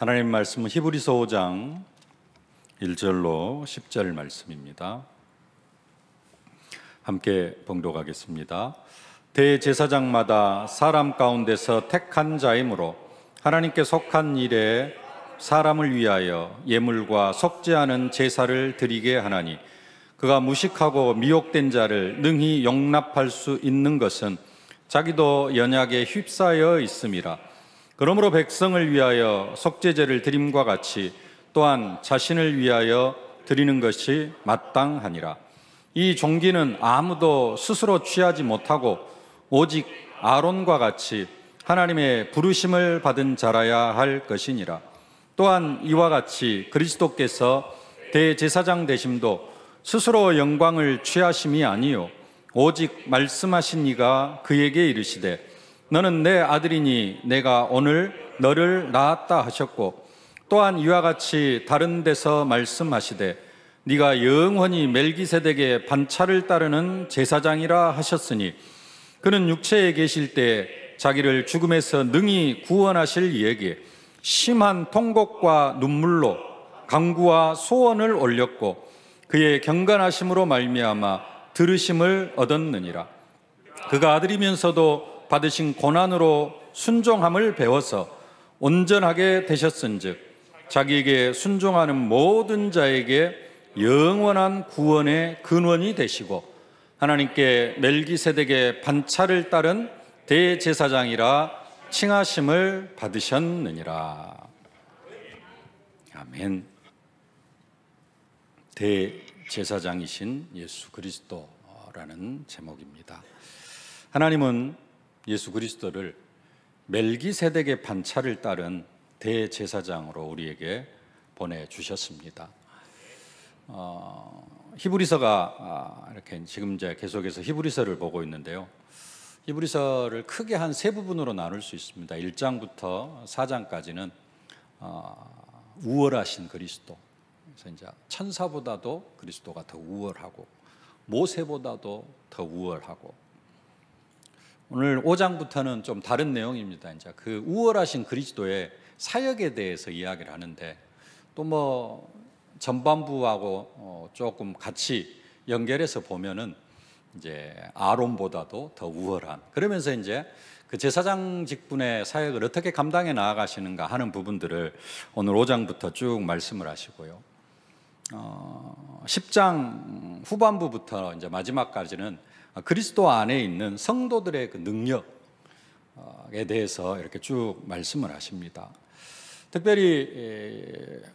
하나님 말씀은 히브리서 5장 1절로 10절 말씀입니다. 함께 봉독하겠습니다. 대제사장마다 사람 가운데서 택한 자이므로 하나님께 속한 일에 사람을 위하여 예물과 속죄하는 제사를 드리게 하나니, 그가 무식하고 미혹된 자를 능히 용납할 수 있는 것은 자기도 연약에 휩싸여 있음이라. 그러므로 백성을 위하여 속죄제를 드림과 같이 또한 자신을 위하여 드리는 것이 마땅하니라. 이 종기는 아무도 스스로 취하지 못하고 오직 아론과 같이 하나님의 부르심을 받은 자라야 할 것이니라. 또한 이와 같이 그리스도께서 대제사장 되심도 스스로 영광을 취하심이 아니요 오직 말씀하신 이가 그에게 이르시되, 너는 내 아들이니 내가 오늘 너를 낳았다 하셨고, 또한 이와 같이 다른 데서 말씀하시되 네가 영원히 멜기세덱의 반차를 따르는 제사장이라 하셨으니, 그는 육체에 계실 때 자기를 죽음에서 능히 구원하실 이에게 심한 통곡과 눈물로 간구와 소원을 올렸고 그의 경건하심으로 말미암아 들으심을 얻었느니라. 그가 아들이면서도 받으신 고난으로 순종함을 배워서 온전하게 되셨은즉 자기에게 순종하는 모든 자에게 영원한 구원의 근원이 되시고 하나님께 멜기세덱의 반차를 따른 대제사장이라 칭하심을 받으셨느니라. 아멘. 대제사장이신 예수 그리스도라는 제목입니다. 하나님은 예수 그리스도를 멜기세덱의 반차를 따른 대제사장으로 우리에게 보내주셨습니다. 히브리서가 이렇게 지금 이제 계속해서 히브리서를 보고 있는데요. 히브리서를 크게 한 세 부분으로 나눌 수 있습니다. 1장부터 4장까지는 우월하신 그리스도, 그래서 이제 천사보다도 그리스도가 더 우월하고 모세보다도 더 우월하고, 오늘 5장부터는 좀 다른 내용입니다. 이제 그 우월하신 그리스도의 사역에 대해서 이야기를 하는데, 또 뭐 전반부하고 조금 같이 연결해서 보면은 이제 아론보다도 더 우월한, 그러면서 이제 그 제사장 직분의 사역을 어떻게 감당해 나아가시는가 하는 부분들을 오늘 5장부터 쭉 말씀을 하시고요. 10장 후반부부터 이제 마지막까지는 그리스도 안에 있는 성도들의 그 능력에 대해서 이렇게 쭉 말씀을 하십니다. 특별히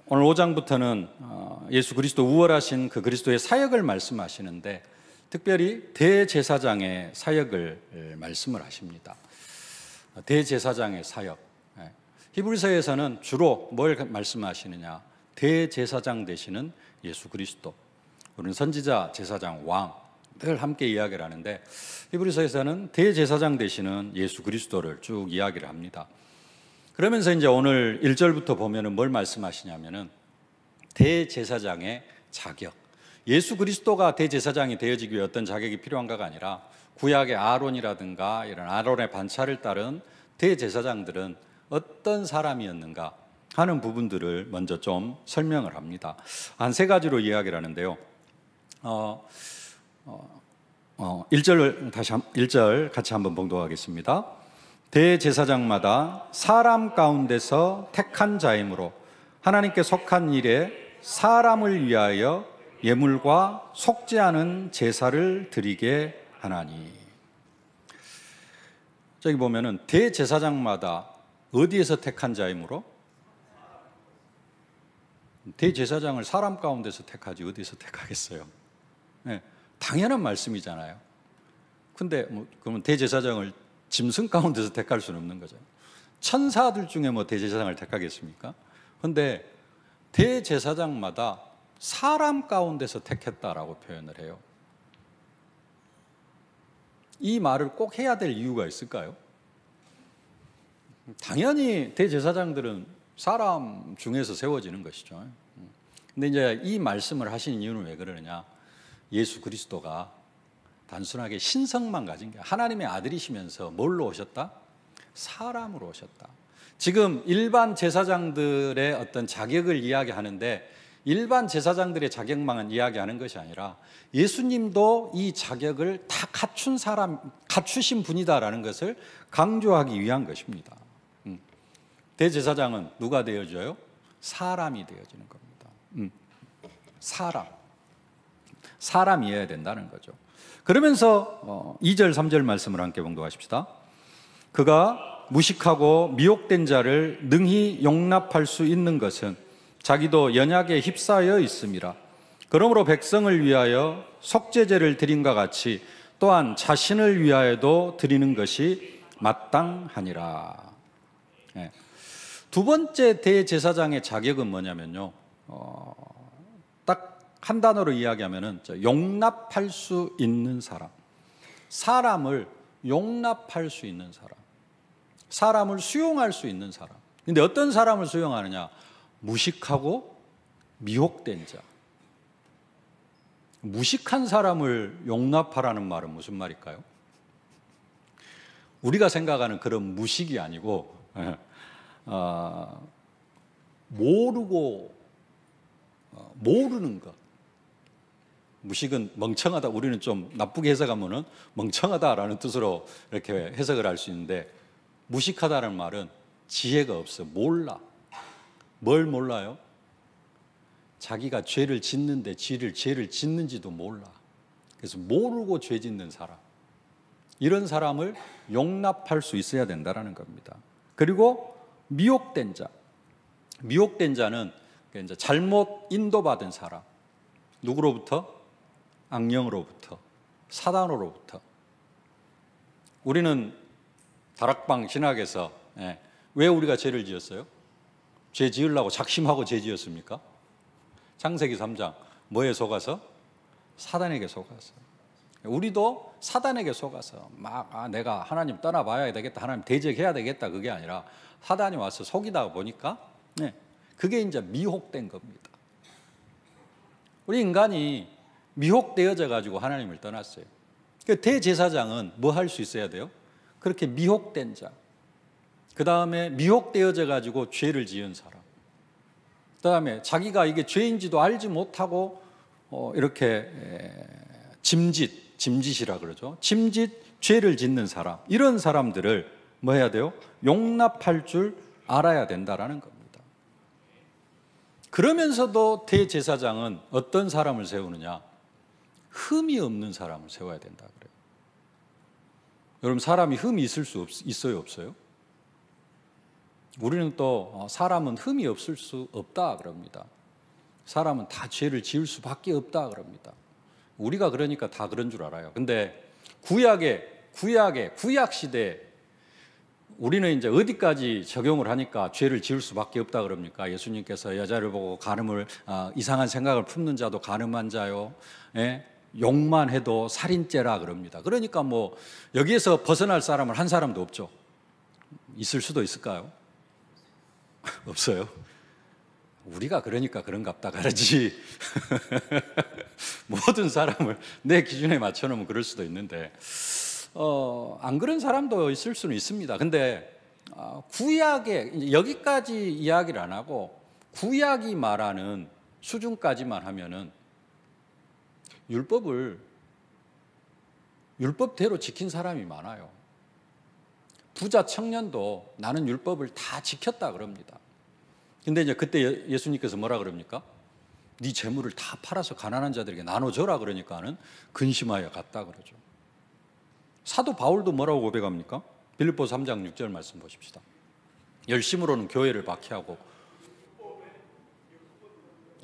오늘 5장부터는 예수 그리스도 우월하신 그 그리스도의 사역을 말씀하시는데, 특별히 대제사장의 사역을 말씀을 하십니다. 대제사장의 사역. 히브리서에서는 주로 뭘 말씀하시느냐? 대제사장 되시는 예수 그리스도. 우리는 선지자, 제사장, 왕 늘 함께 이야기를 하는데, 히브리서에서는 대제사장 되시는 예수 그리스도를 쭉 이야기를 합니다. 그러면서 이제 오늘 1절부터 보면은 뭘 말씀하시냐면은 대제사장의 자격, 예수 그리스도가 대제사장이 되어지기 위해 어떤 자격이 필요한가가 아니라 구약의 아론이라든가 이런 아론의 반차를 따른 대제사장들은 어떤 사람이었는가 하는 부분들을 먼저 좀 설명을 합니다. 한 세 가지로 이야기를 하는데요. 1절 같이 한번 봉독하겠습니다. 대제사장마다 사람 가운데서 택한 자이므로 하나님께 속한 일에 사람을 위하여 예물과 속죄하는 제사를 드리게 하나니. 저기 보면은 대제사장마다 어디에서 택한 자이므로? 대제사장을 사람 가운데서 택하지 어디서 택하겠어요? 네, 당연한 말씀이잖아요. 근데 그러면 대제사장을 짐승 가운데서 택할 수는 없는 거죠. 천사들 중에 뭐 대제사장을 택하겠습니까? 근데 대제사장마다 사람 가운데서 택했다라고 표현을 해요. 이 말을 꼭 해야 될 이유가 있을까요? 당연히 대제사장들은 사람 중에서 세워지는 것이죠. 근데 이제 이 말씀을 하시는 이유는 왜 그러느냐? 예수 그리스도가 단순하게 신성만 가진 게, 하나님의 아들이시면서 뭘로 오셨다? 사람으로 오셨다. 지금 일반 제사장들의 어떤 자격을 이야기하는데 일반 제사장들의 자격만은 이야기하는 것이 아니라 예수님도 이 자격을 다 갖추신 분이다라는 것을 강조하기 위한 것입니다. 대제사장은 누가 되어져요? 사람이 되어지는 겁니다. 사람이어야 된다는 거죠. 그러면서 2절, 3절 말씀을 함께 봉독하십시다. 그가 무식하고 미혹된 자를 능히 용납할 수 있는 것은 자기도 연약에 휩싸여 있음이라. 그러므로 백성을 위하여 속죄제를 드림과 같이 또한 자신을 위하여도 드리는 것이 마땅하니라. 두 번째 대제사장의 자격은 뭐냐면요, 딱 한 단어로 이야기하면은 용납할 수 있는 사람, 사람을 용납할 수 있는 사람, 사람을 수용할 수 있는 사람. 근데 어떤 사람을 수용하느냐? 무식하고 미혹된 자. 무식한 사람을 용납하라는 말은 무슨 말일까요? 우리가 생각하는 그런 무식이 아니고 모르는 것. 무식은 멍청하다. 우리는 좀 나쁘게 해석하면은 멍청하다라는 뜻으로 이렇게 해석을 할 수 있는데, 무식하다는 말은 지혜가 없어. 몰라. 뭘 몰라요? 자기가 죄를 짓는데 죄를 짓는지도 몰라. 그래서 모르고 죄 짓는 사람, 이런 사람을 용납할 수 있어야 된다는 겁니다. 그리고 미혹된 자, 미혹된 자는 이제 잘못 인도받은 사람. 누구로부터? 악령으로부터, 사단으로부터. 우리는 다락방 신학에서 왜 우리가 죄를 지었어요? 죄 지으려고 작심하고 죄 지었습니까? 창세기 3장 뭐에 속아서? 사단에게 속아서. 우리도 사단에게 속아서 막 내가 하나님 떠나봐야 되겠다, 하나님 대적해야 되겠다, 그게 아니라 사단이 와서 속이다 보니까 그게 이제 미혹된 겁니다. 우리 인간이 미혹되어져 가지고 하나님을 떠났어요. 대제사장은 뭐 할 수 있어야 돼요? 그렇게 미혹된 자, 그 다음에 미혹되어져 가지고 죄를 지은 사람, 그 다음에 자기가 이게 죄인지도 알지 못하고 이렇게 짐짓이라 그러죠. 짐짓 죄를 짓는 사람, 이런 사람들을 뭐 해야 돼요? 용납할 줄 알아야 된다라는 겁니다. 그러면서도 대제사장은 어떤 사람을 세우느냐? 흠이 없는 사람을 세워야 된다 그래요. 여러분, 사람이 흠이 있을 수 있어요, 없어요? 우리는 또 사람은 흠이 없을 수 없다 그럽니다. 사람은 다 죄를 지을 수밖에 없다 그럽니다. 우리가 그러니까 다 그런 줄 알아요. 근데 구약 시대에 우리는 이제 어디까지 적용을 하니까 죄를 지을 수밖에 없다 그럽니까? 예수님께서 여자를 보고 이상한 생각을 품는 자도 간음한 자요, 욕만 해도 살인죄라 그럽니다. 그러니까 뭐 여기에서 벗어날 사람은 한 사람도 없죠. 있을 수도 있을까요? 없어요. 우리가 그러니까 그런갑다 가르지. 모든 사람을 내 기준에 맞춰놓으면 그럴 수도 있는데 안 그런 사람도 있을 수는 있습니다. 근데 구약에 이제 여기까지 이야기를 안 하고 구약이 말하는 수준까지만 하면은 율법대로 지킨 사람이 많아요. 부자 청년도 나는 율법을 다 지켰다 그럽니다. 근데 이제 그때 예수님께서 뭐라 그럽니까? 네 재물을 다 팔아서 가난한 자들에게 나눠줘라 그러니까는 근심하여 갔다 그러죠. 사도 바울도 뭐라고 고백합니까? 빌립보서 3장 6절 말씀 보십시다. 열심으로는 교회를 박해하고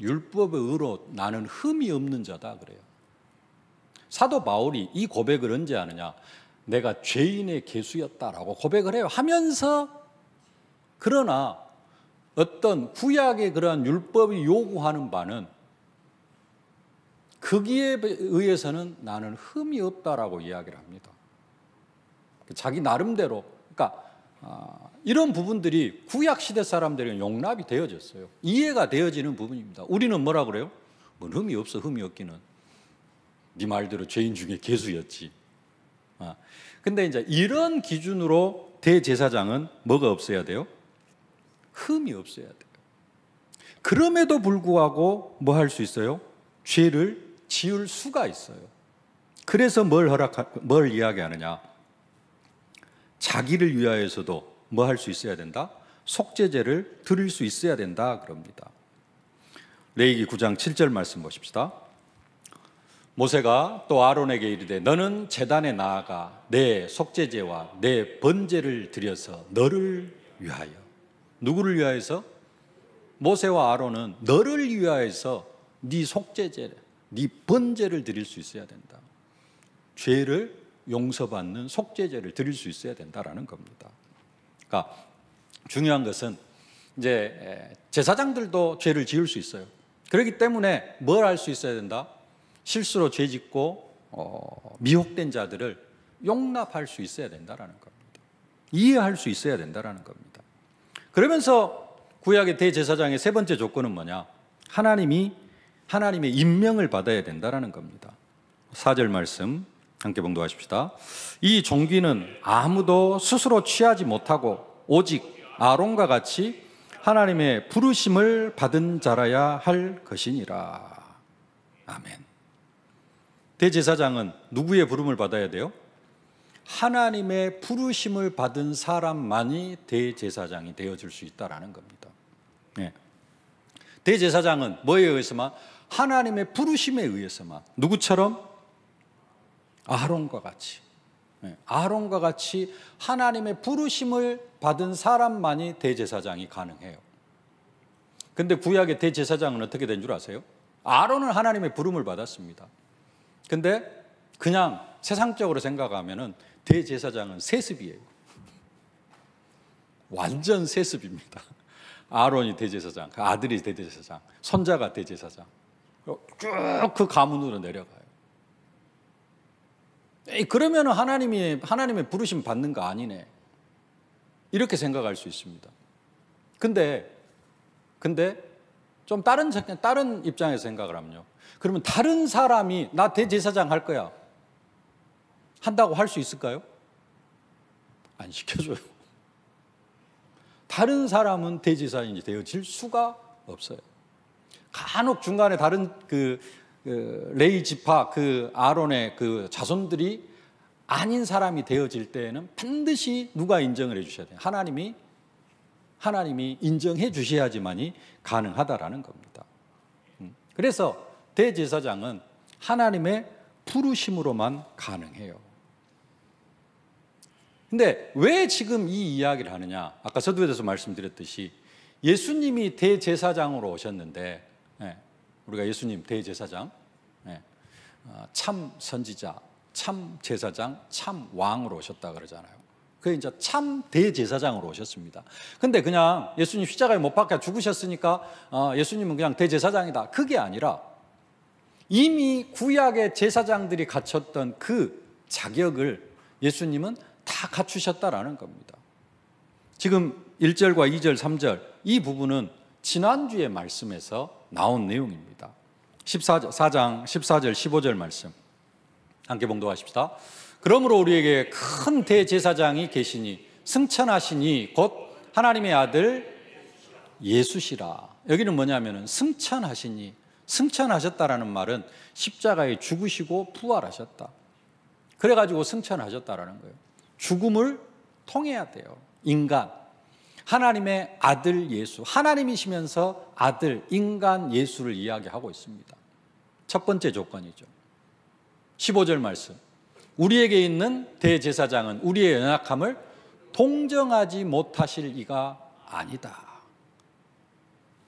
율법의 의로 나는 흠이 없는 자다 그래요. 사도 바울이 이 고백을 언제 하느냐? 내가 죄인의 계수였다라고 고백을 해요. 하면서 그러나 어떤 구약의 그러한 율법이 요구하는 바는 거기에 의해서는 나는 흠이 없다라고 이야기를 합니다. 자기 나름대로, 그러니까 이런 부분들이 구약 시대 사람들에게 용납이 되어졌어요. 이해가 되어지는 부분입니다. 우리는 뭐라 그래요? 뭐 흠이 없어, 흠이 없기는. 네 말대로 죄인 중에 개수였지. 근데 이제 이런 기준으로 대제사장은 뭐가 없어야 돼요? 흠이 없어야 돼요. 그럼에도 불구하고 뭐 할 수 있어요? 죄를 지을 수가 있어요. 그래서 뭘 이야기하느냐? 자기를 위하여서도 뭐 할 수 있어야 된다? 속죄제를 드릴 수 있어야 된다 그럽니다. 레위기 9장 7절 말씀 보십시다. 모세가 또 아론에게 이르되 너는 제단에 나아가 내 속죄제와 내 번제를 드려서 너를 위하여. 누구를 위하여서? 모세와 아론은 너를 위하여서 네 속죄제, 네 번제를 드릴 수 있어야 된다. 죄를 용서받는 속죄제를 드릴 수 있어야 된다라는 겁니다. 그러니까 중요한 것은 이제 제사장들도 죄를 지을 수 있어요. 그렇기 때문에 뭘 할 수 있어야 된다? 실수로 죄 짓고 미혹된 자들을 용납할 수 있어야 된다라는 겁니다. 이해할 수 있어야 된다라는 겁니다. 그러면서 구약의 대제사장의 세 번째 조건은 뭐냐? 하나님의 임명을 받아야 된다라는 겁니다. 4절 말씀 함께 봉독하십시다. 이 종기는 아무도 스스로 취하지 못하고 오직 아론과 같이 하나님의 부르심을 받은 자라야 할 것이니라. 아멘. 대제사장은 누구의 부름을 받아야 돼요? 하나님의 부르심을 받은 사람만이 대제사장이 되어질 수 있다라는 겁니다. 네. 대제사장은 뭐에 의해서만? 하나님의 부르심에 의해서만. 누구처럼? 아론과 같이. 네. 아론과 같이 하나님의 부르심을 받은 사람만이 대제사장이 가능해요. 근데 구약의 대제사장은 어떻게 된 줄 아세요? 아론은 하나님의 부름을 받았습니다. 근데 그냥 세상적으로 생각하면은 대제사장은 세습이에요. 완전 세습입니다. 아론이 대제사장, 그 아들이 대제사장, 손자가 대제사장. 쭉 그 가문으로 내려가요. 그러면 하나님의 부르심 받는 거 아니네. 이렇게 생각할 수 있습니다. 근데 좀 다른 입장에서 생각을 하면요. 그러면 다른 사람이 나 대제사장 할 거야. 한다고 할 수 있을까요? 안 시켜줘요. 다른 사람은 대제사장이 되어질 수가 없어요. 간혹 중간에 다른 레위 지파 아론의 자손들이 아닌 사람이 되어질 때에는 반드시 누가 인정을 해주셔야 돼요? 하나님이 인정해 주셔야지만이 가능하다라는 겁니다. 그래서 대제사장은 하나님의 부르심으로만 가능해요. 근데 왜 지금 이 이야기를 하느냐? 아까 서두에서 말씀드렸듯이 예수님이 대제사장으로 오셨는데, 우리가 예수님 대제사장, 참 선지자, 참 제사장, 참 왕으로 오셨다 그러잖아요. 그게 이제 참 대제사장으로 오셨습니다. 근데 그냥 예수님 십자가에 못 박혀 죽으셨으니까 예수님은 그냥 대제사장이다. 그게 아니라 이미 구약의 제사장들이 갖췄던 그 자격을 예수님은 다 갖추셨다라는 겁니다. 지금 1절과 2절, 3절 이 부분은 지난주의 말씀에서 나온 내용입니다. 4장 14절, 15절 말씀 함께 봉독하십시다. 그러므로 우리에게 큰 대제사장이 계시니 승천하시니 곧 하나님의 아들 예수시라. 여기는 뭐냐면은 승천하셨다라는 말은 십자가에 죽으시고 부활하셨다. 그래가지고 승천하셨다라는 거예요. 죽음을 통해야 돼요. 인간, 하나님의 아들 예수, 하나님이시면서 아들, 인간 예수를 이야기하고 있습니다. 첫 번째 조건이죠. 15절 말씀. 우리에게 있는 대제사장은 우리의 연약함을 동정하지 못하실 이가 아니다.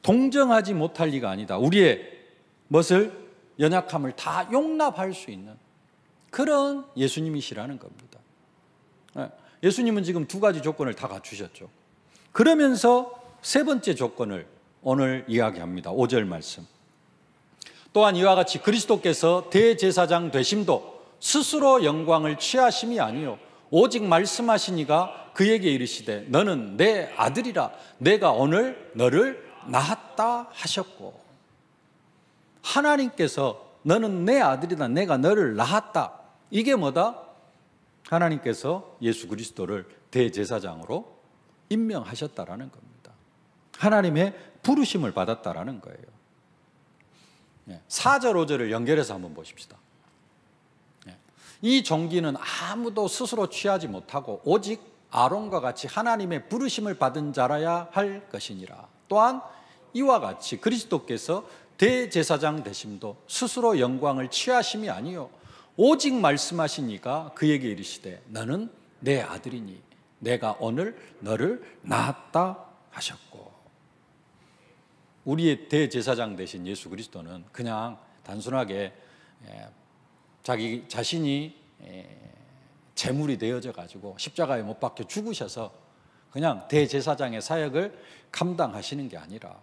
동정하지 못할 리가 아니다. 우리의 것을 연약함을 다 용납할 수 있는 그런 예수님이시라는 겁니다. 예수님은 지금 두 가지 조건을 다 갖추셨죠. 그러면서 세 번째 조건을 오늘 이야기합니다. 5절 말씀. 또한 이와 같이 그리스도께서 대제사장 되심도 스스로 영광을 취하심이 아니요 오직 말씀하시니가 그에게 이르시되 너는 내 아들이라 내가 오늘 너를 낳았다 하셨고, 하나님께서 너는 내 아들이다 내가 너를 낳았다. 이게 뭐다? 하나님께서 예수 그리스도를 대제사장으로 임명하셨다라는 겁니다. 하나님의 부르심을 받았다라는 거예요. 4절, 5절을 연결해서 한번 보십시다. 이 종기는 아무도 스스로 취하지 못하고 오직 아론과 같이 하나님의 부르심을 받은 자라야 할 것이니라. 또한 이와 같이 그리스도께서 대제사장 되심도 스스로 영광을 취하심이 아니요 오직 말씀하시니까 그에게 이르시되 너는 내 아들이니 내가 오늘 너를 낳았다 하셨고. 우리의 대제사장 되신 예수 그리스도는 그냥 단순하게 자기 자신이 제물이 되어져 가지고 십자가에 못 박혀 죽으셔서 그냥 대제사장의 사역을 감당하시는 게 아니라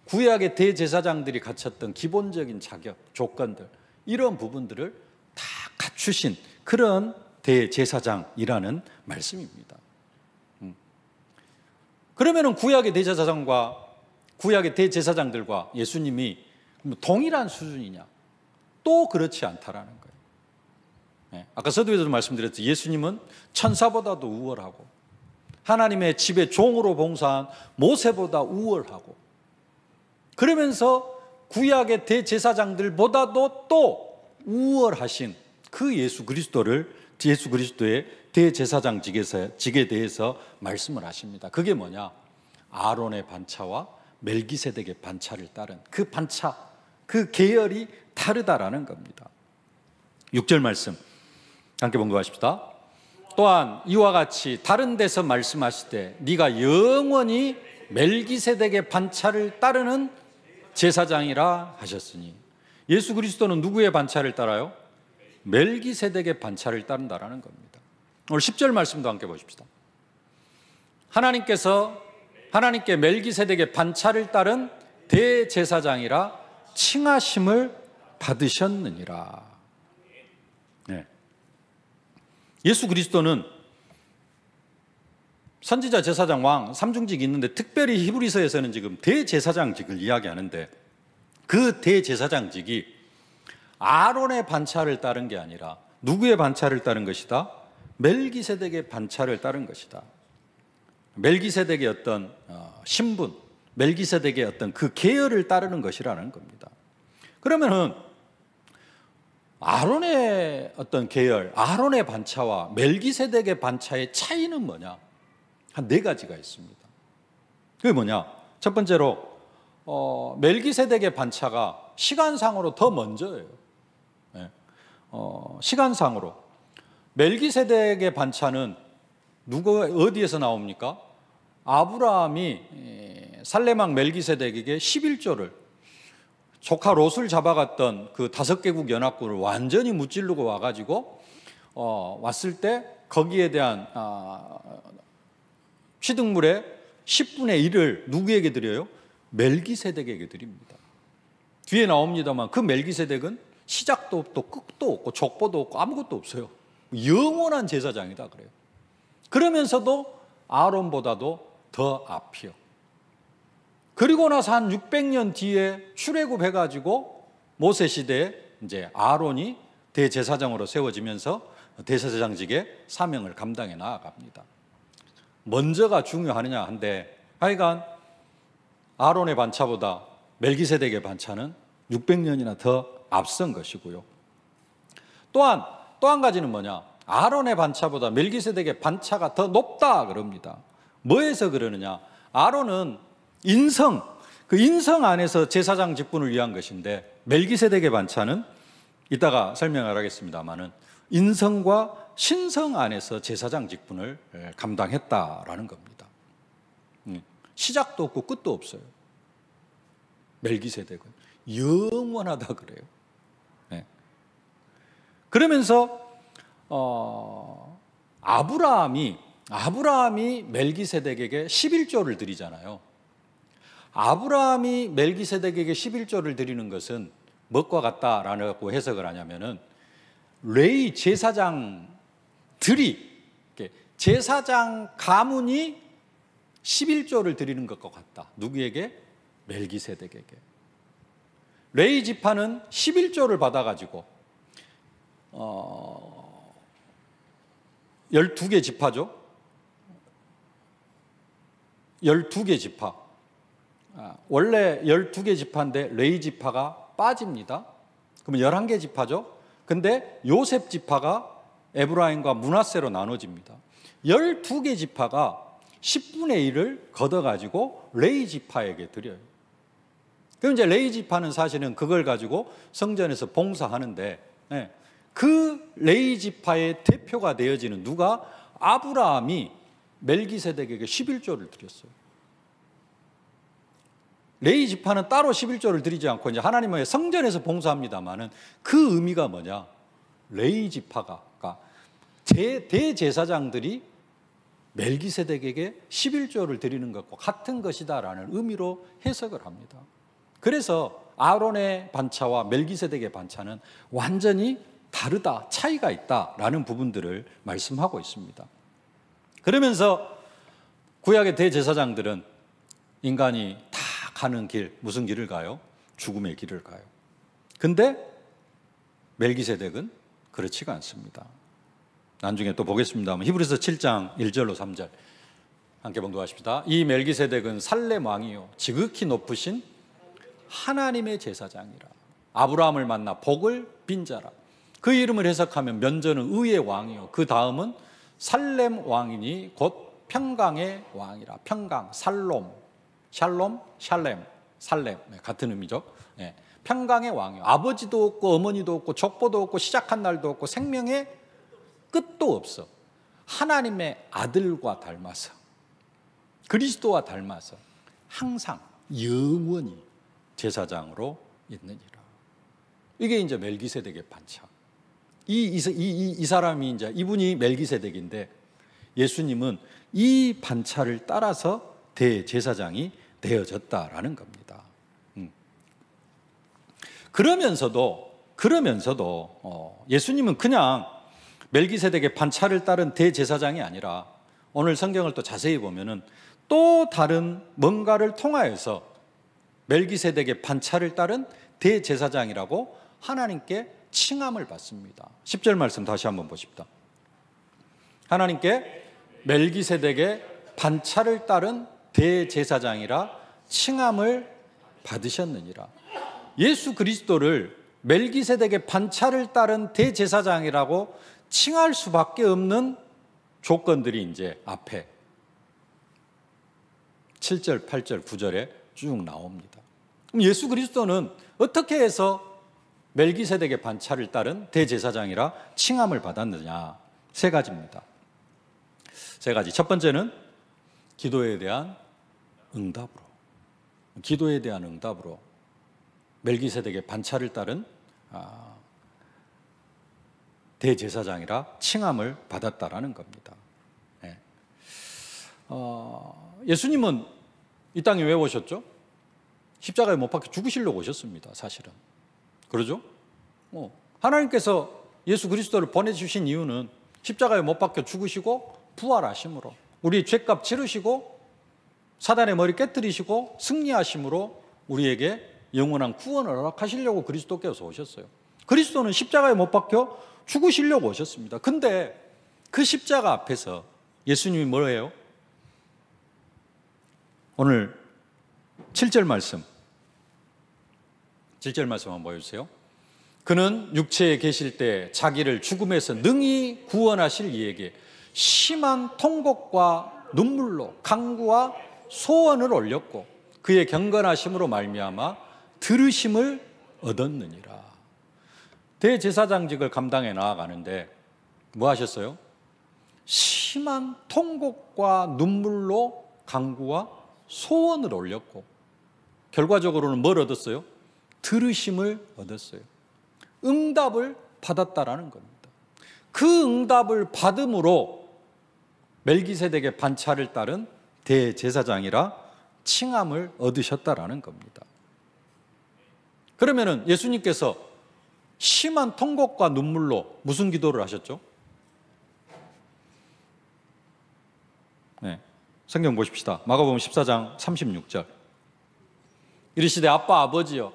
구약의 대제사장들이 갖췄던 기본적인 자격, 조건들, 이런 부분들을 다 갖추신 그런 대제사장이라는 말씀입니다. 그러면은 구약의 대제사장과 구약의 대제사장들과 예수님이 동일한 수준이냐? 또 그렇지 않다라는 거예요. 아까 서두에도 말씀드렸죠. 예수님은 천사보다도 우월하고 하나님의 집에 종으로 봉사한 모세보다 우월하고, 그러면서 구약의 대제사장들보다도 또 우월하신 그 예수 그리스도의 대제사장직에 대해서 말씀을 하십니다. 그게 뭐냐? 아론의 반차와 멜기세덱의 반차를 따른 그 반차, 그 계열이 다르다라는 겁니다. 6절 말씀 함께 봉독하십시다. 또한 이와 같이 다른 데서 말씀하시되 네가 영원히 멜기세덱의 반차를 따르는 제사장이라 하셨으니, 예수 그리스도는 누구의 반차를 따라요? 멜기세덱의 반차를 따른다라는 겁니다. 오늘 10절 말씀도 함께 보십시다. 하나님께 멜기세덱의 반차를 따른 대제사장이라 칭하심을 받으셨느니라. 네. 예수 그리스도는 선지자, 제사장, 왕, 삼중직이 있는데 특별히 히브리서에서는 지금 대제사장직을 이야기하는데, 그 대제사장직이 아론의 반차를 따른 게 아니라 누구의 반차를 따른 것이다? 멜기세덱의 반차를 따른 것이다. 멜기세덱의 어떤 신분, 멜기세덱의 어떤 그 계열을 따르는 것이라는 겁니다. 그러면은 아론의 어떤 계열, 아론의 반차와 멜기세덱의 반차의 차이는 뭐냐? 한 4가지가 있습니다. 그게 뭐냐? 첫 번째로 멜기세덱의 반차가 시간상으로 더 먼저예요. 시간상으로 멜기세덱의 반차는 어디에서 나옵니까? 아브라함이 살레막 멜기세덱에게 11조를, 조카 롯을 잡아갔던 그 5개국 연합군을 완전히 무찌르고 와가지고 왔을 때 거기에 대한 취득물의 10분의 1을 누구에게 드려요? 멜기세덱에게 드립니다. 뒤에 나옵니다만 그 멜기세덱은 시작도 없고 끝도 없고 족보도 없고 아무것도 없어요. 영원한 제사장이다 그래요. 그러면서도 아론보다도 더 앞이요. 그리고 나서 한 600년 뒤에 출애굽해가지고 모세 시대에 이제 아론이 대제사장으로 세워지면서 대제사장직의 사명을 감당해 나아갑니다. 먼저가 중요하느냐 한데, 하여간 아론의 반차보다 멜기세덱의 반차는 600년이나 더 앞선 것이고요. 또한 또 한 가지는 뭐냐? 아론의 반차보다 멜기세덱의 반차가 더 높다 그럽니다. 뭐에서 그러느냐? 아론은 그 인성 안에서 제사장 직분을 위한 것인데, 멜기세덱의 반차는 이따가 설명을 하겠습니다만은 인성과 신성 안에서 제사장 직분을 감당했다라는 겁니다. 시작도 없고 끝도 없어요. 멜기세덱은 영원하다 그래요. 그러면서 아브라함이 멜기세덱에게 11조를 드리잖아요. 아브라함이 멜기세덱에게 11조를 드리는 것은 무엇과 같다라고 해석을 하냐면은 레위 제사장들이, 제사장 가문이 11조를 드리는 것과 같다. 누구에게? 멜기세덱에게. 레위 지파는 11조를 받아가지고 12개 지파죠. 12개 지파, 원래 12개 지파인데 레위 지파가 빠집니다. 그러면 11개 지파죠. 근데 요셉 지파가 에브라임과 므낫세로 나눠집니다. 12개 지파가 10분의 1을 걷어가지고 레위 지파에게 드려요. 그럼 이제 레위 지파는 사실은 그걸 가지고 성전에서 봉사하는데, 그 레위 지파의 대표가 되어지는 누가? 아브라함이 멜기세덱에게 11조를 드렸어요. 레위 지파는 따로 11조를 드리지 않고 이제 하나님의 성전에서 봉사합니다만은 그 의미가 뭐냐? 레위 지파가, 그러니까 대제사장들이 멜기세덱에게 11조를 드리는 것과 같은 것이다라는 의미로 해석을 합니다. 그래서 아론의 반차와 멜기세덱의 반차는 완전히 다르다, 차이가 있다라는 부분들을 말씀하고 있습니다. 그러면서 구약의 대제사장들은 인간이 다 가는 길, 무슨 길을 가요? 죽음의 길을 가요. 근데 멜기세덱은 그렇지가 않습니다. 나중에 또 보겠습니다만 히브리서 7장 1절로 3절 함께 봉독하십시다. 이 멜기세덱은 살렘 왕이요 지극히 높으신 하나님의 제사장이라. 아브라함을 만나 복을 빈 자라. 그 이름을 해석하면 면전은 의의 왕이요 그 다음은 살렘 왕이니 곧 평강의 왕이라. 평강, 살롬, 샬롬, 샬렘, 살렘, 같은 의미죠. 평강의 왕이요. 아버지도 없고 어머니도 없고 족보도 없고 시작한 날도 없고 생명의 끝도 없어. 하나님의 아들과 닮아서, 그리스도와 닮아서 항상 영원히 제사장으로 있느니라. 이게 이제 멜기세덱의 반차. 이 사람이 이제 이분이 멜기세덱인데 예수님은 이 반차를 따라서 대제사장이 되어졌다라는 겁니다. 그러면서도 예수님은 그냥 멜기세덱의 반차를 따른 대제사장이 아니라 오늘 성경을 또 자세히 보면은 또 다른 뭔가를 통하여서 멜기세덱의 반차를 따른 대제사장이라고 하나님께 칭함을 받습니다. 10절 말씀 다시 한번 보십시다. 하나님께 멜기세덱의 반차를 따른 대제사장이라 칭함을 받으셨느니라. 예수 그리스도를 멜기세덱의 반차를 따른 대제사장이라고 칭할 수밖에 없는 조건들이 이제 앞에 7절, 8절, 9절에 쭉 나옵니다. 그럼 예수 그리스도는 어떻게 해서 멜기세덱의 반차를 따른 대제사장이라 칭함을 받았느냐? 세 가지입니다. 세 가지. 첫 번째는 기도에 대한 응답으로. 기도에 대한 응답으로 멜기세덱의 반차를 따른 대제사장이라 칭함을 받았다라는 겁니다. 예수님은 이 땅에 왜 오셨죠? 십자가에 못 박혀 죽으시려고 오셨습니다. 사실은. 그러죠? 하나님께서 예수 그리스도를 보내주신 이유는 십자가에 못 박혀 죽으시고 부활하심으로, 우리 죄값 치르시고 사단의 머리 깨뜨리시고 승리하심으로 우리에게 영원한 구원을 허락하시려고 그리스도께서 오셨어요. 그리스도는 십자가에 못 박혀 죽으시려고 오셨습니다. 근데 그 십자가 앞에서 예수님이 뭐예요? 오늘 7절 말씀 한번 보여주세요. 그는 육체에 계실 때 자기를 죽음에서 능히 구원하실 이에게 심한 통곡과 눈물로 간구와 소원을 올렸고 그의 경건하심으로 말미암아 들으심을 얻었느니라. 대제사장직을 감당해 나아가는데 뭐 하셨어요? 심한 통곡과 눈물로 간구와 소원을 올렸고 결과적으로는 뭘 얻었어요? 들으심을 얻었어요. 응답을 받았다라는 겁니다. 그 응답을 받음으로 멜기세덱의 반차를 따른 대제사장이라 칭함을 얻으셨다라는 겁니다. 그러면은 예수님께서 심한 통곡과 눈물로 무슨 기도를 하셨죠? 성경 보십시다. 마가복음 14장 36절. 이르시되 아빠 아버지여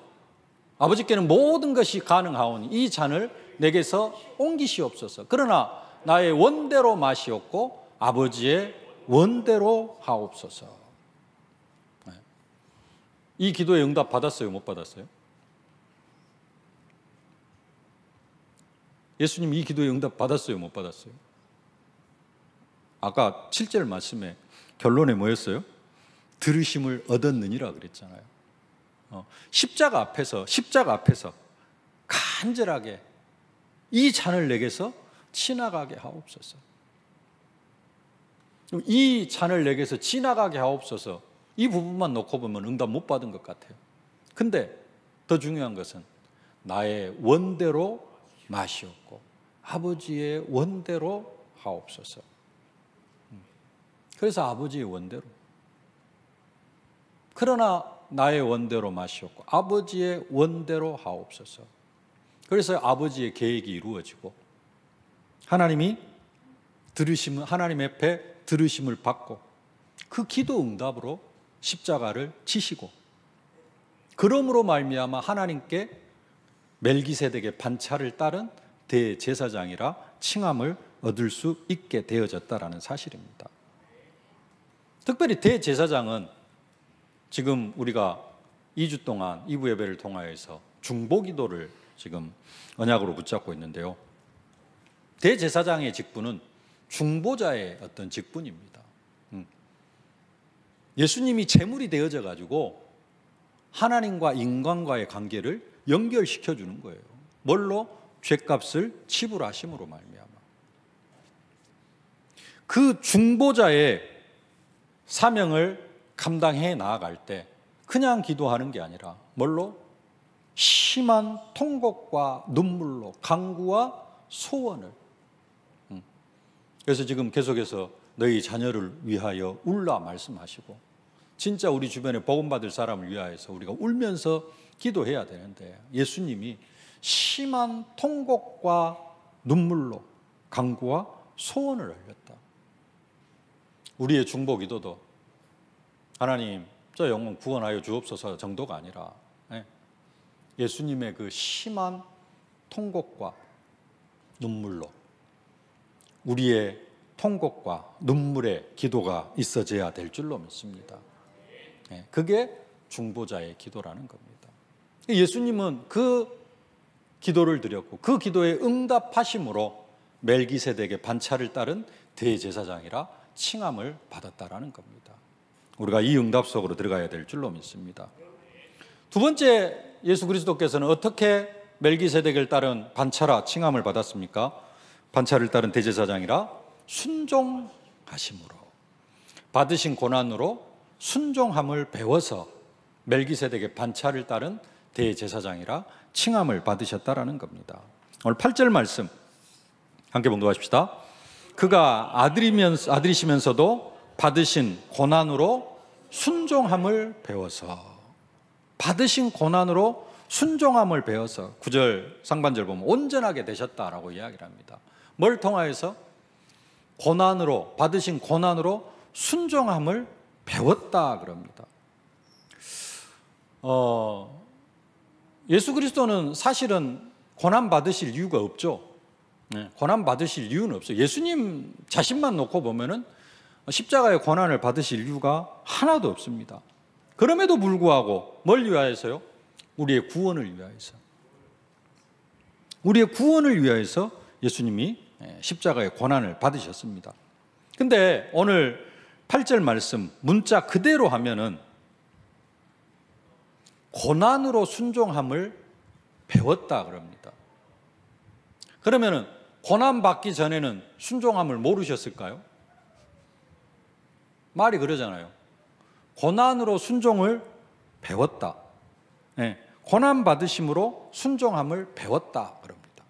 아버지께는 모든 것이 가능하오니 이 잔을 내게서 옮기시옵소서. 그러나 나의 원대로 마시옵고 아버지의 원대로 하옵소서. 이 기도에 응답 받았어요? 못 받았어요? 예수님 이 기도에 응답 받았어요? 못 받았어요? 아까 7절 말씀에 결론에 뭐였어요? 들으심을 얻었느니라 그랬잖아요. 십자가 앞에서 간절하게 이 잔을 내게서 지나가게 하옵소서. 이 잔을 내게서 지나가게 하옵소서. 이 부분만 놓고 보면 응답 못 받은 것 같아요. 근데 더 중요한 것은 나의 원대로 마시옵고 아버지의 원대로 하옵소서. 그래서 아버지의 원대로. 그러나 나의 원대로 마시옵고 아버지의 원대로 하옵소서. 그래서 아버지의 계획이 이루어지고 하나님이 하나님 앞에 들으심을 받고 그 기도 응답으로 십자가를 지시고 그러므로 말미암아 하나님께 멜기세덱의 반차를 따른 대제사장이라 칭함을 얻을 수 있게 되어졌다라는 사실입니다. 특별히 대제사장은 지금 우리가 2주 동안 2부 예배를 통하여서 중보기도를 지금 언약으로 붙잡고 있는데요. 대제사장의 직분은 중보자의 어떤 직분입니다. 예수님이 제물이 되어져 가지고 하나님과 인간과의 관계를 연결시켜 주는 거예요. 뭘로? 죄값을 지불하심으로 말미암아. 그 중보자의 사명을 감당해 나아갈 때 그냥 기도하는 게 아니라 뭘로? 심한 통곡과 눈물로 간구와 소원을. 그래서 지금 계속해서 너희 자녀를 위하여 울라 말씀하시고 진짜 우리 주변에 복음받을 사람을 위하여서 우리가 울면서 기도해야 되는데 예수님이 심한 통곡과 눈물로 간구와 소원을 흘렸다. 우리의 중보기도도 하나님 저 영혼 구원하여 주옵소서 정도가 아니라 예수님의 그 심한 통곡과 눈물로 우리의 통곡과 눈물의 기도가 있어져야 될 줄로 믿습니다. 그게 중보자의 기도라는 겁니다. 예수님은 그 기도를 드렸고 그 기도에 응답하심으로 멜기세덱의 반차를 따른 대제사장이라 칭함을 받았다라는 겁니다. 우리가 이 응답 속으로 들어가야 될 줄로 믿습니다. 두 번째, 예수 그리스도께서는 어떻게 멜기세덱을 따른 반차라 칭함을 받았습니까? 반차를 따른 대제사장이라 순종하심으로 받으신 고난으로 순종함을 배워서 멜기세덱의 반차를 따른 대제사장이라 칭함을 받으셨다라는 겁니다. 오늘 8절 말씀 함께 봉독하십시다. 그가 아들이시면서도 받으신 고난으로 순종함을 배워서 받으신 고난으로 순종함을 배워서 9절 상반절 보면 온전하게 되셨다라고 이야기를 합니다. 뭘 통하여서? 고난으로 받으신 고난으로 순종함을 배웠다 그럽니다. 예수 그리스도는 사실은 고난 받으실 이유가 없죠. 고난 받으실 이유는 없어요. 예수님 자신만 놓고 보면은 십자가의 고난을 받으실 이유가 하나도 없습니다. 그럼에도 불구하고 뭘 위하여서요? 우리의 구원을 위하여서. 우리의 구원을 위하여서 예수님이 십자가의 고난을 받으셨습니다. 근데 오늘 8절 말씀 문자 그대로 하면은 고난으로 순종함을 배웠다 그럽니다. 그러면은 고난 받기 전에는 순종함을 모르셨을까요? 말이 그러잖아요. 고난으로 순종을 배웠다. 고난 받으심으로 순종함을 배웠다 그럽니다.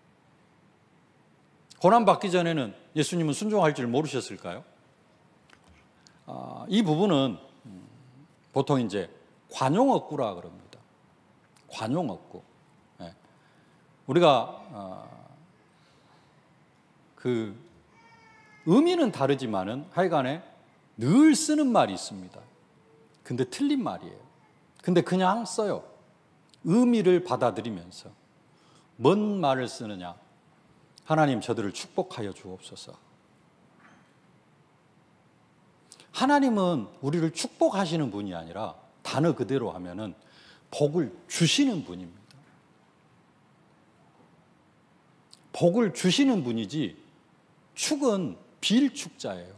고난 받기 전에는 예수님은 순종할 줄 모르셨을까요? 이 부분은 보통 이제 관용어구라 그럽니다. 관용어구. 우리가 그 의미는 다르지만은 하여간에 늘 쓰는 말이 있습니다. 근데 틀린 말이에요. 근데 그냥 써요. 의미를 받아들이면서 뭔 말을 쓰느냐? 하나님 저들을 축복하여 주옵소서. 하나님은 우리를 축복하시는 분이 아니라 단어 그대로 하면은 복을 주시는 분입니다. 복을 주시는 분이지 축은 빌 축자예요.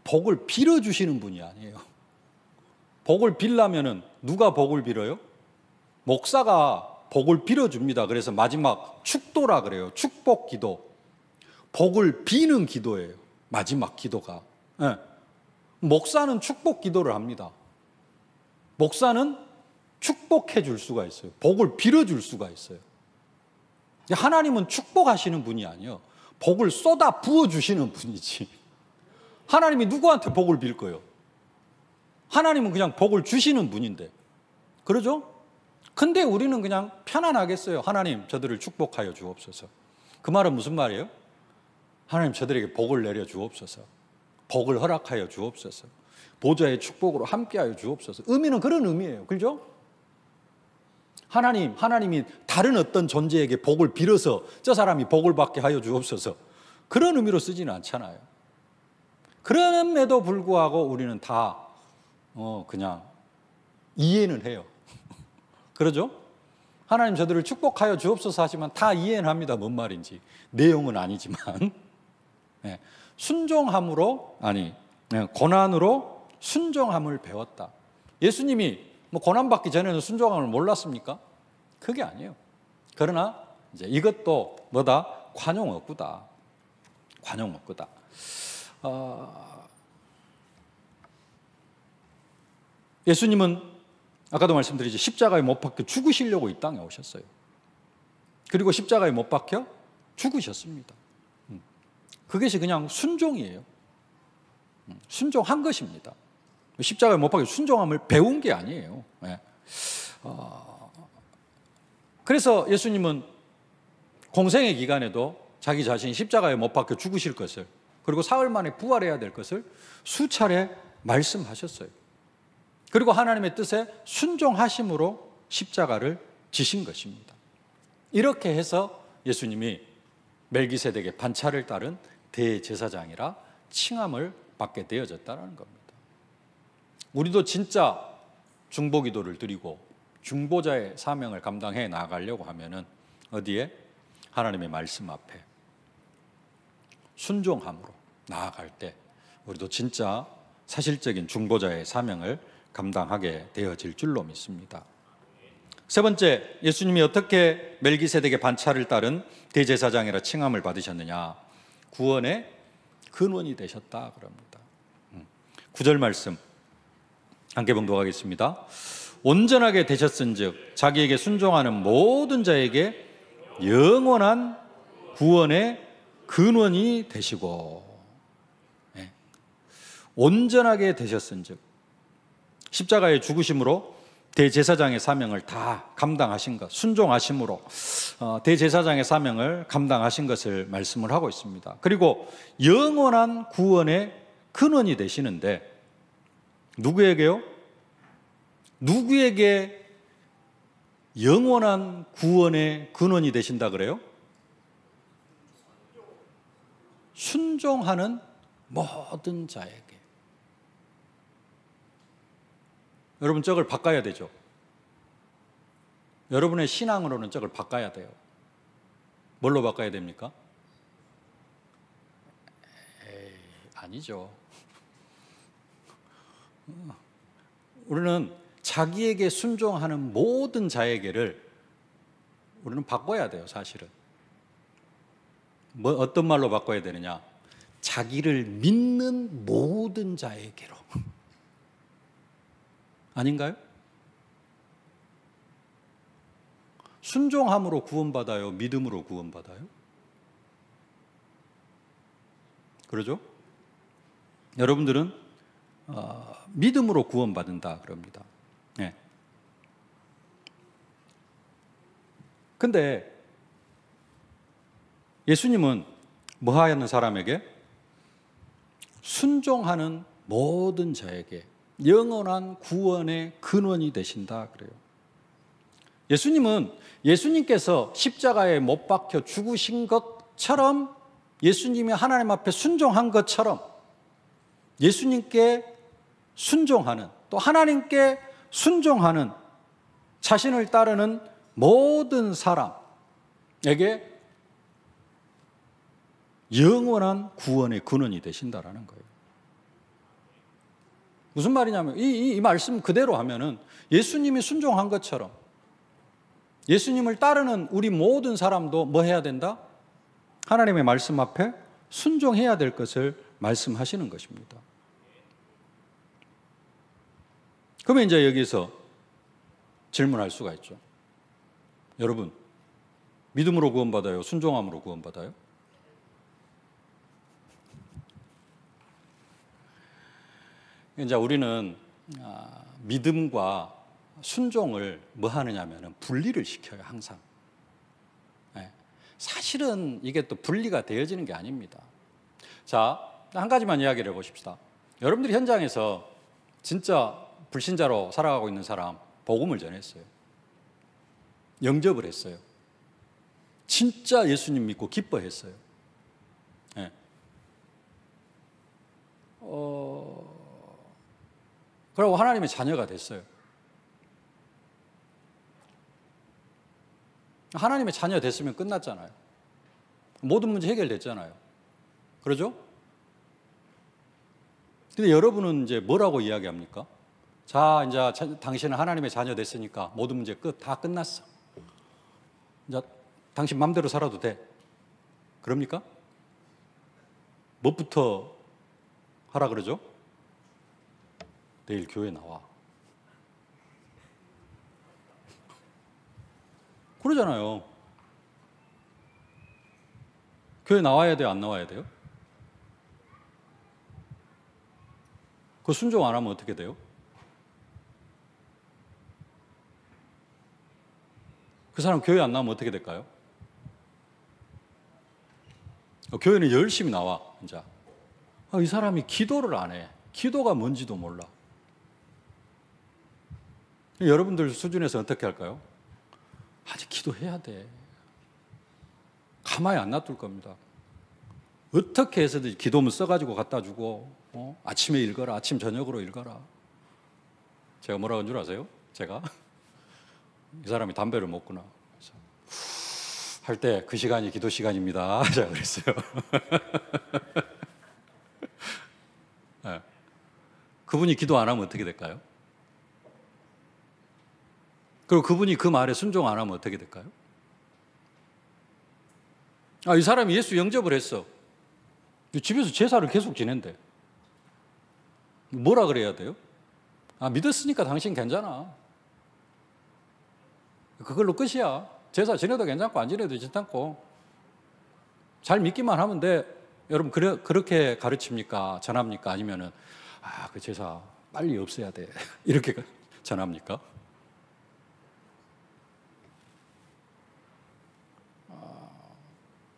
복을 빌어주시는 분이 아니에요. 복을 빌려면은 누가 복을 빌어요? 목사가 복을 빌어줍니다. 그래서 마지막 축도라 그래요. 축복 기도. 복을 비는 기도예요. 마지막 기도가. 네. 목사는 축복 기도를 합니다. 목사는 축복해 줄 수가 있어요. 복을 빌어줄 수가 있어요. 하나님은 축복하시는 분이 아니에요. 복을 쏟아 부어주시는 분이지. 하나님이 누구한테 복을 빌 거예요? 하나님은 그냥 복을 주시는 분인데. 그러죠? 근데 우리는 그냥 편안하게 써요. 하나님, 저들을 축복하여 주옵소서. 그 말은 무슨 말이에요? 하나님, 저들에게 복을 내려 주옵소서. 복을 허락하여 주옵소서. 보좌의 축복으로 함께하여 주옵소서. 의미는 그런 의미예요. 그렇죠? 하나님이 다른 어떤 존재에게 복을 빌어서 저 사람이 복을 받게 하여 주옵소서. 그런 의미로 쓰지는 않잖아요. 그럼에도 불구하고 우리는 다 그냥 이해는 해요. 그러죠? 하나님 저들을 축복하여 주옵소서 하지만 다 이해는 합니다. 뭔 말인지. 내용은 아니지만. 네. 순종함으로, 고난으로 순종함을 배웠다. 예수님이 고난받기 전에는 순종함을 몰랐습니까? 그게 아니에요. 그러나 이제 이것도 뭐다? 관용어구다. 관용어구다. 예수님은 아까도 말씀드리지 십자가에 못 박혀 죽으시려고 이 땅에 오셨어요. 그리고 십자가에 못 박혀 죽으셨습니다. 그것이 그냥 순종이에요. 순종한 것입니다. 십자가에 못 박혀 순종함을 배운 게 아니에요. 네. 그래서 예수님은 공생의 기간에도 자기 자신이 십자가에 못 박혀 죽으실 것을, 그리고 사흘 만에 부활해야 될 것을 수차례 말씀하셨어요. 그리고 하나님의 뜻에 순종하심으로 십자가를 지신 것입니다. 이렇게 해서 예수님이 멜기세덱의 반차를 따른 대제사장이라 칭함을 받게 되어졌다는 겁니다. 우리도 진짜 중보기도를 드리고 중보자의 사명을 감당해 나가려고 하면은 어디에? 하나님의 말씀 앞에 순종함으로 나아갈 때 우리도 진짜 사실적인 중보자의 사명을 감당하게 되어질 줄로 믿습니다. 세 번째, 예수님이 어떻게 멜기세덱의 반차를 따른 대제사장이라 칭함을 받으셨느냐? 구원의 근원이 되셨다 그럽니다. 9절 말씀 함께 봉독하겠습니다. 온전하게 되셨은즉 자기에게 순종하는 모든 자에게 영원한 구원의 근원이 되시고. 네. 온전하게 되셨은즉 십자가의 죽으심으로 대제사장의 사명을 다 감당하신 것, 순종하심으로 대제사장의 사명을 감당하신 것을 말씀을 하고 있습니다. 그리고 영원한 구원의 근원이 되시는데 누구에게요? 누구에게 영원한 구원의 근원이 되신다 그래요? 순종하는 모든 자에게. 여러분 저걸 바꿔야 되죠. 여러분의 신앙으로는 저걸 바꿔야 돼요. 뭘로 바꿔야 됩니까? 아니죠. 우리는 자기에게 순종하는 모든 자에게를 우리는 바꿔야 돼요. 사실은 어떤 말로 바꿔야 되느냐? 자기를 믿는 모든 자에게로. 아닌가요? 순종함으로 구원받아요? 믿음으로 구원받아요? 그러죠? 여러분들은 믿음으로 구원받는다 그럽니다. 네. 근데 예수님은 뭐 하는 사람에게? 순종하는 모든 자에게 영원한 구원의 근원이 되신다 그래요. 예수님은 예수님께서 십자가에 못 박혀 죽으신 것처럼 예수님이 하나님 앞에 순종한 것처럼 예수님께 순종하는, 또 하나님께 순종하는, 자신을 따르는 모든 사람에게 영원한 구원의 근원이 되신다라는 거예요. 무슨 말이냐면 이 말씀 그대로 하면은 예수님이 순종한 것처럼 예수님을 따르는 우리 모든 사람도 뭐 해야 된다? 하나님의 말씀 앞에 순종해야 될 것을 말씀하시는 것입니다. 그러면 이제 여기서 질문할 수가 있죠. 여러분, 믿음으로 구원받아요? 순종함으로 구원받아요? 이제 우리는 믿음과 순종을 뭐 하느냐면 분리를 시켜요, 항상. 사실은 이게 또 분리가 되어지는 게 아닙니다. 자, 한 가지만 이야기를 해보십시다. 여러분들이 현장에서 진짜 불신자로 살아가고 있는 사람 복음을 전했어요. 영접을 했어요. 진짜 예수님 믿고 기뻐했어요. 네. 그리고 하나님의 자녀가 됐어요. 하나님의 자녀 됐으면 끝났잖아요. 모든 문제 해결됐잖아요. 그러죠? 근데 여러분은 이제 뭐라고 이야기합니까? 자, 이제 당신은 하나님의 자녀 됐으니까 모든 문제 다 끝났어. 이제 당신 맘대로 살아도 돼. 그럽니까? 뭐부터 하라 그러죠? 내일 교회 나와. 그러잖아요. 교회 나와야 돼요? 안 나와야 돼요? 그 순종 안 하면 어떻게 돼요? 그 사람 교회 안 나오면 어떻게 될까요? 교회는 열심히 나와, 이제. 이 사람이 기도를 안 해. 기도가 뭔지도 몰라. 여러분들 수준에서 어떻게 할까요? 아직 기도해야 돼. 가만히 안 놔둘 겁니다. 어떻게 해서든 기도문 써가지고 갖다 주고, 아침에 읽어라, 아침 저녁으로 읽어라. 제가 뭐라고 한 줄 아세요? 제가 이 사람이 담배를 먹구나 할 때 그 시간이 기도 시간입니다. 제가 그랬어요. 네. 그분이 기도 안 하면 어떻게 될까요? 그리고 그분이 그 말에 순종 안 하면 어떻게 될까요? 이 사람이 예수 영접을 했어. 집에서 제사를 계속 지낸대. 뭐라 그래야 돼요? 믿었으니까 당신 괜찮아. 그걸로 끝이야. 제사 지내도 괜찮고 안 지내도 괜찮고 잘 믿기만 하면 돼. 여러분 그렇게 가르칩니까? 전합니까? 아니면은 그 제사 빨리 없애야 돼. 이렇게 전합니까?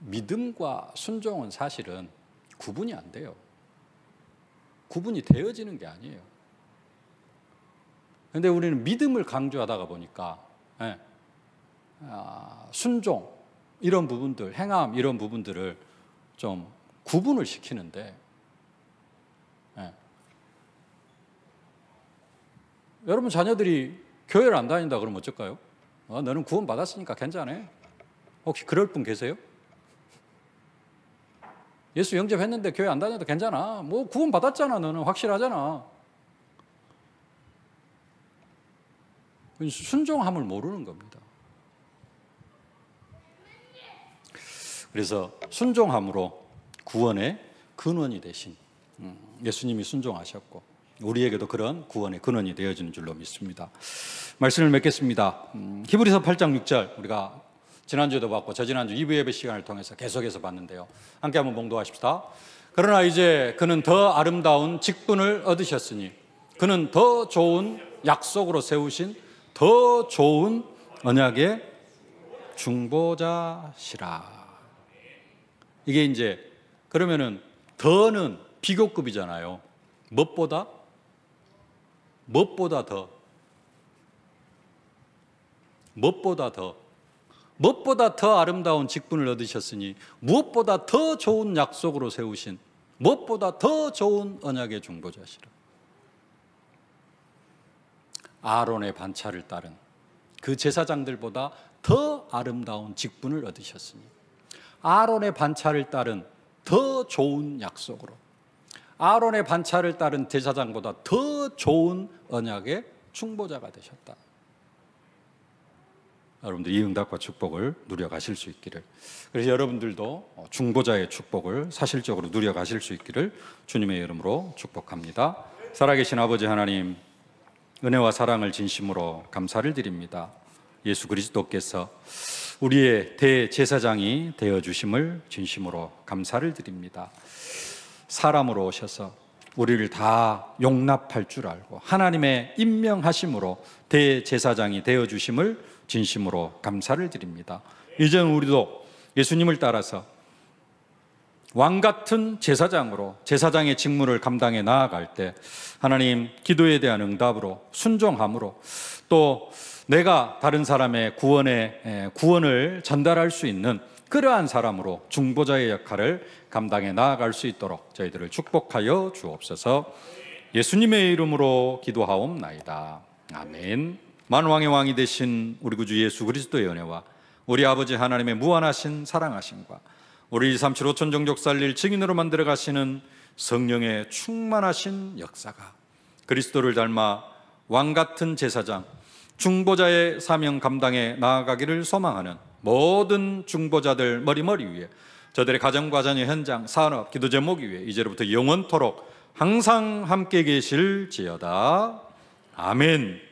믿음과 순종은 사실은 구분이 안 돼요. 구분이 되어지는 게 아니에요. 그런데 우리는 믿음을 강조하다가 보니까 순종 이런 부분들, 행함 이런 부분들을 좀 구분을 시키는데 여러분 자녀들이 교회를 안 다닌다 그러면 어쩔까요? 너는 구원 받았으니까 괜찮아. 혹시 그럴 분 계세요? 예수 영접했는데 교회 안 다녀도 괜찮아. 뭐 구원 받았잖아. 너는 확실하잖아. 순종함을 모르는 겁니다. 그래서 순종함으로 구원의 근원이 되신 예수님이 순종하셨고 우리에게도 그런 구원의 근원이 되어지는 줄로 믿습니다. 말씀을 맺겠습니다. 히브리서 8장 6절 우리가 지난주에도 봤고 저지난주 2부 예배 시간을 통해서 계속해서 봤는데요. 함께 한번 봉독하십시다. 그러나 이제 그는 더 아름다운 직분을 얻으셨으니 그는 더 좋은 약속으로 세우신 더 좋은 언약의 중보자시라. 이게 이제 그러면은 더는 비교급이잖아요. 무엇보다 더 무엇보다 더 아름다운 직분을 얻으셨으니 무엇보다 더 좋은 약속으로 세우신 무엇보다 더 좋은 언약의 중보자시라. 아론의 반차를 따른 그 제사장들보다 더 아름다운 직분을 얻으셨으니 아론의 반차를 따른 더 좋은 약속으로 아론의 반차를 따른 제사장보다 더 좋은 언약의 중보자가 되셨다. 여러분들 이 응답과 축복을 누려가실 수 있기를, 그래서 여러분들도 중보자의 축복을 사실적으로 누려가실 수 있기를 주님의 이름으로 축복합니다. 살아계신 아버지 하나님, 은혜와 사랑을 진심으로 감사를 드립니다. 예수 그리스도께서 우리의 대제사장이 되어주심을 진심으로 감사를 드립니다. 사람으로 오셔서 우리를 다 용납할 줄 알고 하나님의 임명하심으로 대제사장이 되어주심을 진심으로 감사를 드립니다. 이제는 우리도 예수님을 따라서 왕같은 제사장으로 제사장의 직무를 감당해 나아갈 때 하나님 기도에 대한 응답으로 순종함으로 또 내가 다른 사람의 구원을 전달할 수 있는 그러한 사람으로 중보자의 역할을 감당해 나아갈 수 있도록 저희들을 축복하여 주옵소서. 예수님의 이름으로 기도하옵나이다. 아멘. 만왕의 왕이 되신 우리 구주 예수 그리스도의 은혜와 우리 아버지 하나님의 무한하신 사랑하심과 우리 237 5천 종족 살릴 증인으로 만들어 가시는 성령의 충만하신 역사가 그리스도를 닮아 왕같은 제사장 중보자의 사명 감당에 나아가기를 소망하는 모든 중보자들 머리머리 위에 저들의 가정과 자녀, 현장, 산업, 기도 제목 위에 이제로부터 영원토록 항상 함께 계실지어다. 아멘.